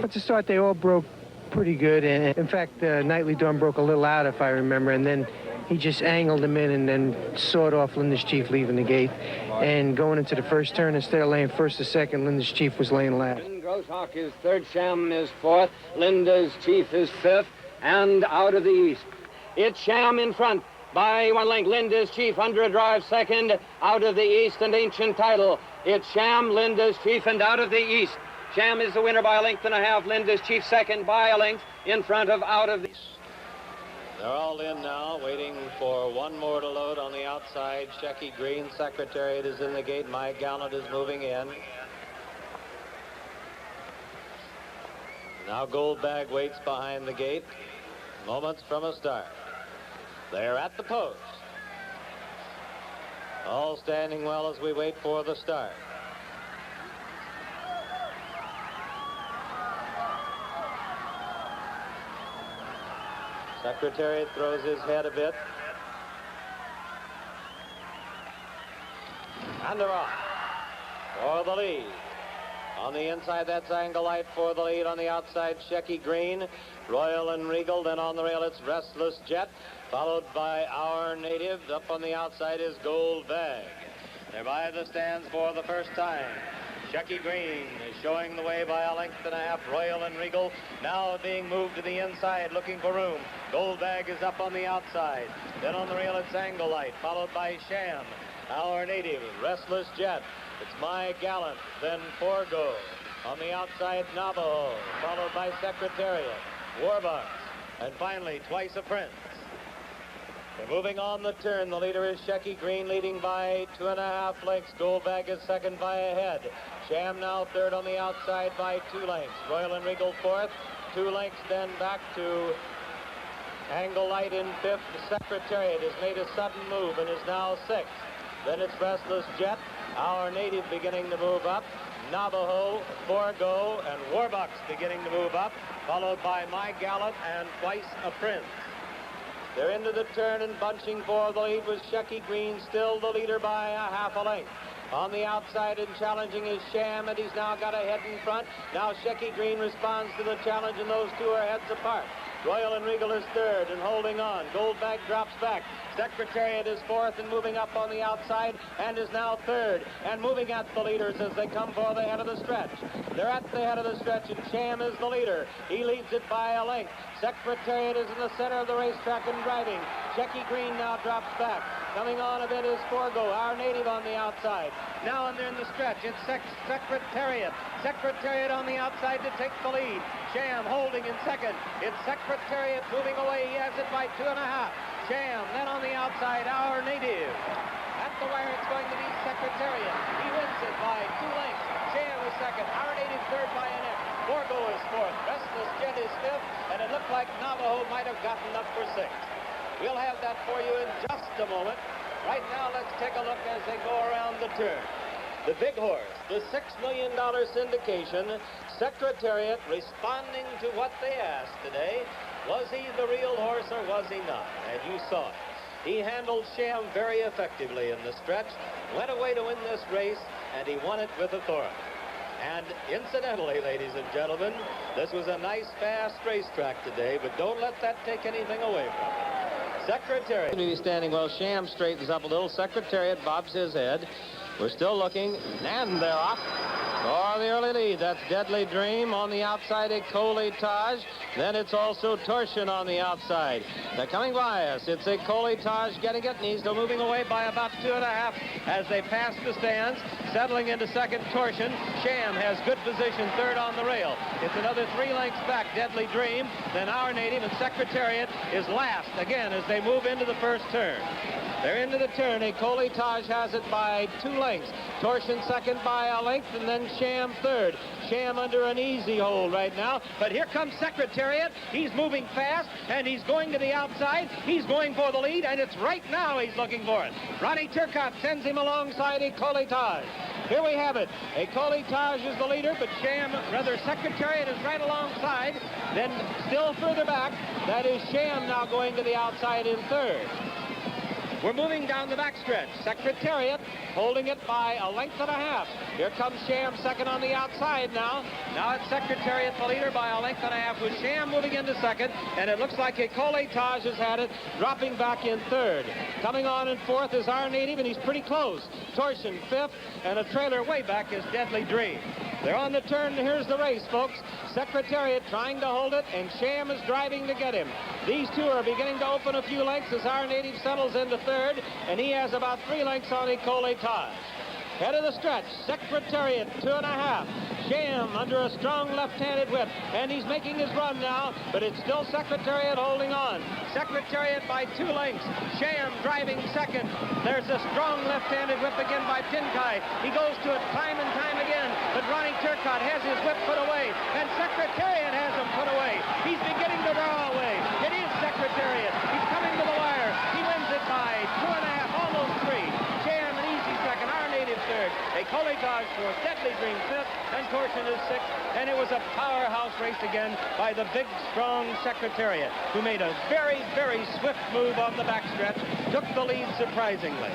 But to start, they all broke pretty good. And in fact, Nightly Dawn broke a little out, if I remember, and then he just angled them in and then sawed off Linda's Chief leaving the gate. And going into the first turn, instead of laying first or second, Linda's Chief was laying last. Grosshawk is third, Sham is fourth, Linda's Chief is fifth, and out of the east, it's Sham in front by 1 length. Linda's Chief under a drive second, out of the east, and Ancient Title. It's Sham, Linda's Chief, and out of the east. Sham is the winner by 1.5 lengths. Linda's Chief second by 1 length in front of out of the east. They're all in now, waiting for one more to load on the outside. Shecky Green, Secretariat is in the gate. My Gallant is moving in. Now Gold Bag waits behind the gate, moments from a start. They're at the post. All standing well as we wait for the start. Secretariat throws his head a bit. And they're off for the lead. On the inside, that's Angle Light for the lead. On the outside, Shecky Green, Royal and Regal. Then on the rail, it's Restless Jet, followed by Our Native. Up on the outside is Gold Bag. They're by the stands for the first time. Shecky Green is showing the way by 1.5 lengths. Royal and Regal now being moved to the inside, looking for room. Gold Bag is up on the outside. Then on the rail, it's Angle Light, followed by Sham, Our Native, Restless Jet. It's My Gallant, then Forgo. On the outside, Navajo, followed by Secretariat, Warbucks, and finally, Twice a Prince. They're moving on the turn. The leader is Shecky Green, leading by 2.5 lengths. Gold Bag is second by a head. Sham now third on the outside by 2 lengths. Royal and Regal fourth, 2 lengths, then back to Angle Light in fifth. The Secretariat has made a sudden move and is now sixth. Then it's Restless Jet, Our Native beginning to move up. Navajo, Forgo, and Warbucks beginning to move up, followed by My Gallant and Twice a Prince. They're into the turn and bunching for the lead was Shecky Green, still the leader by 1/2 length. On the outside and challenging is Sham, and he's now got a head in front. Now Shecky Green responds to the challenge, and those two are heads apart. Royal and Regal is third and holding on. Gold Bag drops back. Secretariat is fourth and moving up on the outside and is now third and moving at the leaders as they come for the head of the stretch. They're at the head of the stretch, and Sham is the leader. He leads it by a length. Secretariat is in the center of the racetrack and driving. Shecky Green now drops back. Coming on a bit is Forgo, Our Native on the outside. Now and they're in the stretch. It's Secretariat. Secretariat on the outside to take the lead. Sham holding in second. It's Secretariat moving away. He has it by 2.5. Sham, then on the outside, Our Native. At the wire, it's going to be Secretariat. He wins it by 2 lengths. Sham is second. Our Native third by a neck. Forgo is fourth. Restless Jet is fifth. And it looked like Navajo might have gotten up for sixth. We'll have that for you in just a moment. Right now, let's take a look as they go around the turn. The big horse, the $6 million syndication, Secretariat responding to what they asked today. Was he the real horse or was he not? And you saw it. He handled Sham very effectively in the stretch, went away to win this race, and he won it with authority. And incidentally, ladies and gentlemen, this was a nice, fast racetrack today, but don't let that take anything away from it. Secretariat to be standing well. Sham straightens up a little. Secretariat bobs his head. We're still looking, and they're off for the early lead. That's Deadly Dream. On the outside, Ecolitage. Then it's also Torsion on the outside. They're coming by us. It's Ecolitage getting it, and he's still moving away by about 2.5 as they pass the stands. Settling into second, Torsion. Sham has good position, third on the rail. It's another 3 lengths back, Deadly Dream. Then Our Native, and Secretariat is last again as they move into the first turn. They're into the turn. Ecolitage has it by 2 lengths. Torsion second by a length, and then Sham third. Sham under an easy hold right now. But here comes Secretariat. He's moving fast, and he's going to the outside. He's going for the lead, and it's right now he's looking for it. Ronnie Turcotte sends him alongside Ecolitage. Here we have it. Ecolitage is the leader, but Secretariat is right alongside. Then still further back, that is Sham now going to the outside in third. We're moving down the backstretch. Secretariat holding it by a length and a half. Here comes Sham second on the outside now. Now it's Secretariat the leader by a length and a half with Sham moving into second. And it looks like Ecole Taj has had it, dropping back in third. Coming on in fourth is our native, and he's pretty close. Torsion fifth, and a trailer way back is Deadly Dream. They're on the turn. Here's the race, folks. Secretariat trying to hold it, and Sham is driving to get him. These two are beginning to open a few lengths as our native settles into third, and he has about 3 lengths on Ecole Taj. Head of the stretch, Secretariat, 2.5. Sham under a strong left-handed whip, and he's making his run now, but it's still Secretariat holding on. Secretariat by 2 lengths. Sham driving second. There's a strong left-handed whip again by Pinkai. He goes to it time and time again, but Ronnie Turcotte has his whip put away, and Secretariat has him put away. He's beginning to draw away. It is Secretariat. He's coming to the wire. He wins it by 2.5, almost 3. Sham an easy second. Our native third. Ecole Taj fourth. Deadly Dream fifth. And Torsion is sixth. And it was a powerhouse race again by the big, strong Secretariat, who made a very, very swift move on the backstretch. Took the lead surprisingly.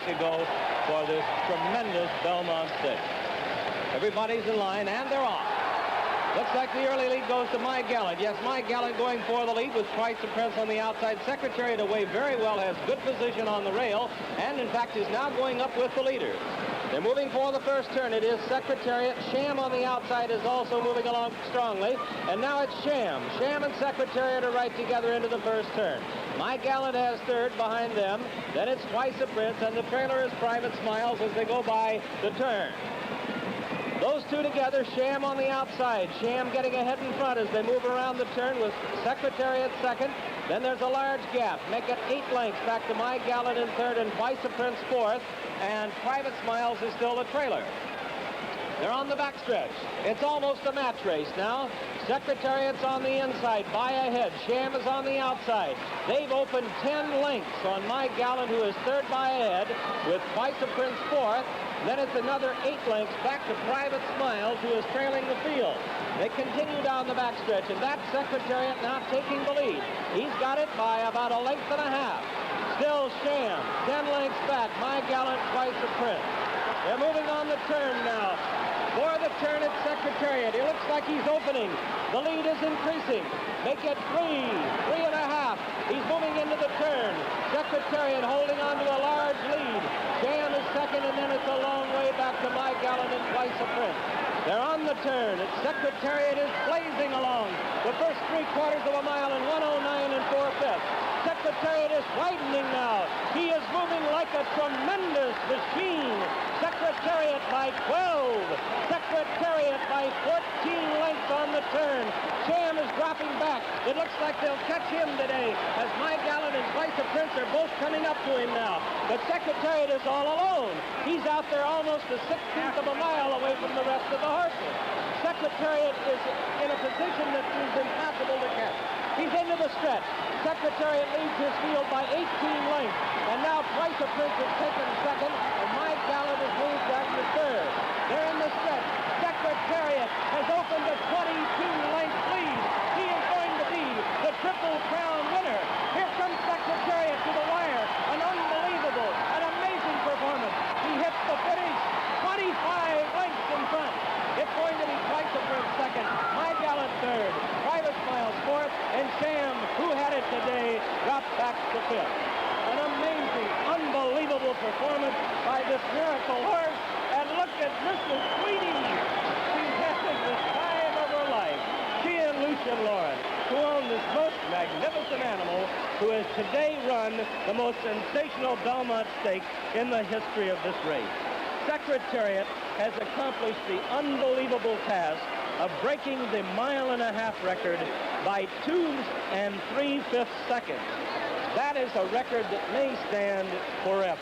To go for this tremendous Belmont Stakes. Everybody's in line, and they're off. Looks like the early lead goes to My Gallant. Yes, My Gallant going for the lead with Twice the Prince on the outside. Secretariat away very well, has good position on the rail, and in fact is now going up with the leader. They're moving for the first turn. It is Secretariat. Sham on the outside is also moving along strongly, and now it's Sham. Sham and Secretariat are right together into the first turn. My Gallant has third behind them. Then it's Twice the Prince, and the trailer is Private Smiles as they go by the turn. Those two together, Sham on the outside. Sham getting ahead in front as they move around the turn with Secretariat second. Then there's a large gap. Make it 8 lengths back to My Gallant in third and Twice the Prince fourth. And Private Smiles is still the trailer. They're on the backstretch. It's almost a match race now. Secretariat's on the inside, by ahead. Sham is on the outside. They've opened 10 lengths on My Gallant, who is third by ahead, with Twice the Prince fourth. Then it's another 8 lengths back to Private Smiles, who is trailing the field. They continue down the backstretch, and that Secretariat now taking the lead. He's got it by about a length and a half. Still Sham, 10 lengths back. My Gallant, Twice the Prince. They're moving on the turn now. For the turn at Secretariat. He looks like he's opening. The lead is increasing. Make it 3.5. He's moving into the turn. Secretariat holding on to a large lead. Sham is second, and then it's a long way back to My Gallant and Twice the Prince. They're on the turn. And Secretariat is blazing along. The first 3/4 of a mile in 1:09 4/5. Secretariat is widening now. He is moving like a tremendous machine. Secretariat by 12. Secretariat by 14 lengths on the turn. Sham is dropping back. It looks like they'll catch him today as My Gallant and Twice the Prince are both coming up to him now. But Secretariat is all alone. He's out there almost a 1/16 of a mile away from the rest of the horses. Secretariat is in a position that is impossible to catch. He's into the stretch. Secretariat leads his field by 18 lengths. And now Twice the Prince is taken second, and My Gallant has moved back to third. They're in the stretch. Secretariat has opened a 22-length lead. He is going to be the Triple Crown winner. Here comes Secretariat to the wire. An unbelievable, an amazing performance. He hits the finish 25 lengths in front. It's going to be Twice the Prince second, My Gallant third, Private Smiles fourth, and Sham, who had it today, dropped back to fifth. An amazing, unbelievable performance by this miracle horse. And look at Mrs. Sweetie. She's having the time of her life. She and Lucian Lauren, who own this most magnificent animal, who has today run the most sensational Belmont Stakes in the history of this race. Secretariat has accomplished the unbelievable task of breaking the 1.5-mile record by 2 3/5 seconds. That is a record that may stand forever.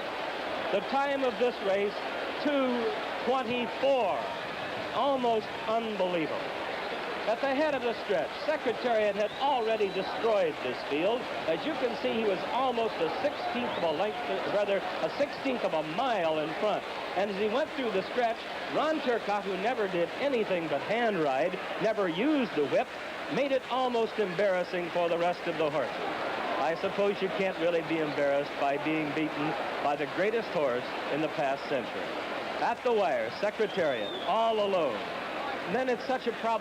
The time of this race, 2:24. Almost unbelievable. At the head of the stretch, Secretariat had already destroyed this field. As you can see, he was almost a 1/16 of a length, rather a 1/16 of a mile in front. And as he went through the stretch, Ron Turcotte, who never did anything but hand ride, never used the whip, made it almost embarrassing for the rest of the horses. By I suppose you can't really be embarrassed by being beaten by the greatest horse in the past century. At the wire, Secretariat, all alone. And then it's such a problem.